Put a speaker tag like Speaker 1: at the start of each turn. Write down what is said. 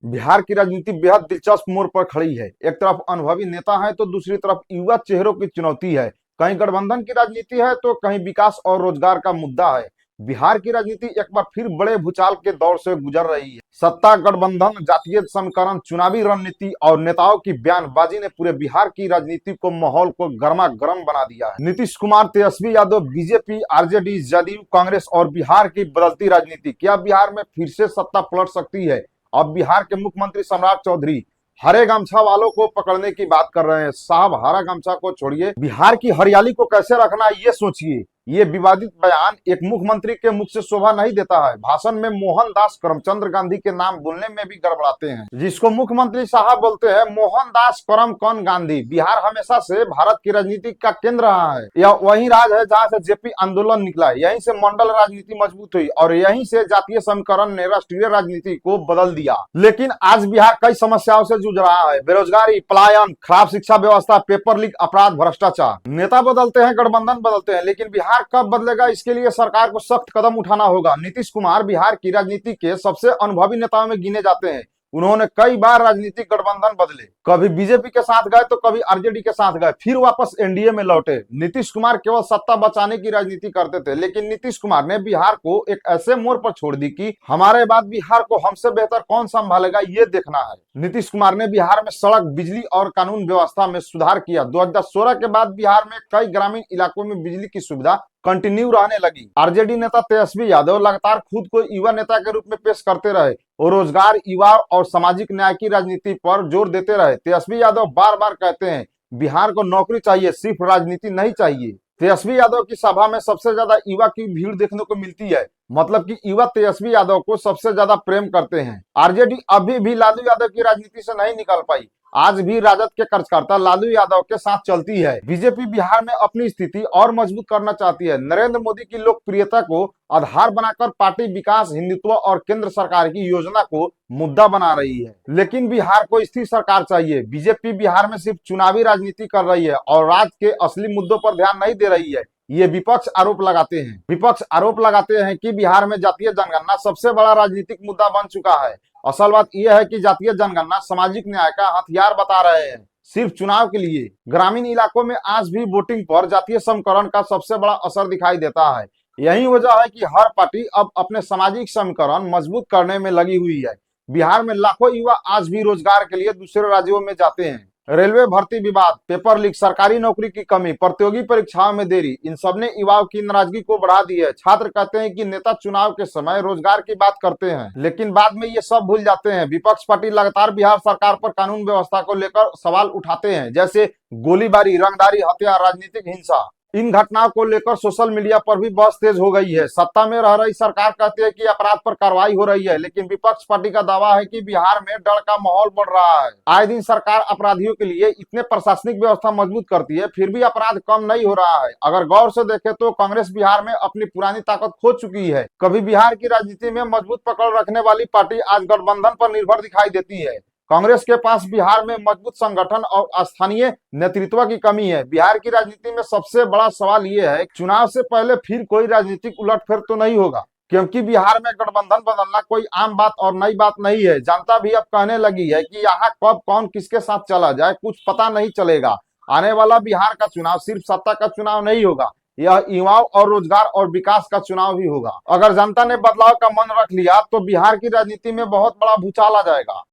Speaker 1: बिहार की राजनीति बेहद दिलचस्प मोड़ पर खड़ी है। एक तरफ अनुभवी नेता है तो दूसरी तरफ युवा चेहरों की चुनौती है। कहीं गठबंधन की राजनीति है तो कहीं विकास और रोजगार का मुद्दा है। बिहार की राजनीति एक बार फिर बड़े भूचाल के दौर से गुजर रही है। सत्ता गठबंधन, जातीय समीकरण, चुनावी रणनीति और नेताओं की बयानबाजी ने पूरे बिहार की राजनीति को माहौल को गर्मा गर्म बना दिया है। नीतीश कुमार, तेजस्वी यादव, बीजेपी, आरजेडी, जदयू, कांग्रेस और बिहार की बदलती राजनीति, क्या बिहार में फिर से सत्ता पलट सकती है? अब बिहार के मुख्यमंत्री सम्राट चौधरी हरे गमछा वालों को पकड़ने की बात कर रहे हैं। साहब, हरा गमछा को छोड़िए, बिहार की हरियाली को कैसे रखना है ये सोचिए। ये विवादित बयान एक मुख्यमंत्री के मुख से शोभा नहीं देता है। भाषण में मोहनदास करमचंद गांधी के नाम बोलने में भी गड़बड़ाते हैं, जिसको मुख्यमंत्री साहब बोलते हैं मोहनदास करमचंद गांधी। बिहार हमेशा से भारत की राजनीति का केंद्र रहा है। यह वही राज है जहाँ से जेपी आंदोलन निकला, यहीं से मंडल राजनीति मजबूत हुई और यहीं से जातीय समीकरण ने राष्ट्रीय राजनीति को बदल दिया। लेकिन आज बिहार कई समस्याओं से जूझ रहा है। बेरोजगारी, पलायन, खराब शिक्षा व्यवस्था, पेपर लीक, अपराध, भ्रष्टाचार। नेता बदलते हैं, गठबंधन बदलते हैं, लेकिन बिहार कब बदलेगा, इसके लिए सरकार को सख्त कदम उठाना होगा। नीतीश कुमार बिहार की राजनीति के सबसे अनुभवी नेताओं में गिने जाते हैं। उन्होंने कई बार राजनीतिक गठबंधन बदले, कभी बीजेपी के साथ गए तो कभी आरजेडी के साथ गए, फिर वापस एनडीए में लौटे। नीतीश कुमार केवल सत्ता बचाने की राजनीति करते थे, लेकिन नीतीश कुमार ने बिहार को एक ऐसे मोड़ पर छोड़ दी कि हमारे बाद बिहार को हमसे बेहतर कौन संभालेगा ये देखना है। नीतीश कुमार ने बिहार में सड़क, बिजली और कानून व्यवस्था में सुधार किया। 2016 के बाद बिहार में कई ग्रामीण इलाकों में बिजली की सुविधा कंटिन्यू रहने लगी। आरजेडी नेता तेजस्वी यादव लगातार खुद को युवा नेता के रूप में पेश करते रहे और रोजगार, युवा और सामाजिक न्याय की राजनीति पर जोर देते रहे। तेजस्वी यादव बार बार कहते हैं बिहार को नौकरी चाहिए, सिर्फ राजनीति नहीं चाहिए। तेजस्वी यादव की सभा में सबसे ज्यादा युवा की भीड़ देखने को मिलती है, मतलब कि युवा तेजस्वी यादव को सबसे ज्यादा प्रेम करते हैं। आरजेडी अभी भी लालू यादव की राजनीति से नहीं निकल पाई, आज भी राजद के कार्यकर्ता लालू यादव के साथ चलती है। बीजेपी बिहार में अपनी स्थिति और मजबूत करना चाहती है। नरेंद्र मोदी की लोकप्रियता को आधार बनाकर पार्टी विकास, हिंदुत्व और केंद्र सरकार की योजना को मुद्दा बना रही है। लेकिन बिहार को स्थिर सरकार चाहिए। बीजेपी बिहार में सिर्फ चुनावी राजनीति कर रही है और राज्य के असली मुद्दों पर ध्यान नहीं दे रही है। ये विपक्ष आरोप लगाते हैं कि बिहार में जातीय जनगणना सबसे बड़ा राजनीतिक मुद्दा बन चुका है। असल बात यह है कि जातीय जनगणना सामाजिक न्याय का हथियार बता रहे हैं, सिर्फ चुनाव के लिए। ग्रामीण इलाकों में आज भी वोटिंग पर जातीय समीकरण का सबसे बड़ा असर दिखाई देता है। यही वजह है कि हर पार्टी अब अपने सामाजिक समीकरण मजबूत करने में लगी हुई है। बिहार में लाखों युवा आज भी रोजगार के लिए दूसरे राज्यों में जाते हैं। रेलवे भर्ती विवाद, पेपर लीक, सरकारी नौकरी की कमी, प्रतियोगी परीक्षाओं में देरी, इन सब ने युवाओं की नाराजगी को बढ़ा दी है। छात्र कहते हैं कि नेता चुनाव के समय रोजगार की बात करते हैं, लेकिन बाद में ये सब भूल जाते हैं। विपक्ष पार्टी लगातार बिहार सरकार पर कानून व्यवस्था को लेकर सवाल उठाते हैं, जैसे गोलीबारी, रंगदारी, हत्या, राजनीतिक हिंसा। इन घटनाओं को लेकर सोशल मीडिया पर भी बहस तेज हो गई है। सत्ता में रह रही सरकार कहती है कि अपराध पर कार्रवाई हो रही है, लेकिन विपक्ष पार्टी का दावा है कि बिहार में डर का माहौल बढ़ रहा है। आए दिन सरकार अपराधियों के लिए इतने प्रशासनिक व्यवस्था मजबूत करती है, फिर भी अपराध कम नहीं हो रहा है। अगर गौर से देखें तो कांग्रेस बिहार में अपनी पुरानी ताकत खो चुकी है। कभी बिहार की राजनीति में मजबूत पकड़ रखने वाली पार्टी आज गठबंधन पर निर्भर दिखाई देती है। कांग्रेस के पास बिहार में मजबूत संगठन और स्थानीय नेतृत्व की कमी है। बिहार की राजनीति में सबसे बड़ा सवाल यह है, चुनाव से पहले फिर कोई राजनीतिक उलटफेर तो नहीं होगा, क्योंकि बिहार में गठबंधन बदलना कोई आम बात और नई बात नहीं है। जनता भी अब कहने लगी है कि यहाँ कब कौन किसके साथ चला जाए कुछ पता नहीं चलेगा। आने वाला बिहार का चुनाव सिर्फ सत्ता का चुनाव नहीं होगा, यह युवाओं और रोजगार और विकास का चुनाव भी होगा। अगर जनता ने बदलाव का मन रख लिया तो बिहार की राजनीति में बहुत बड़ा भूचाल आ जाएगा।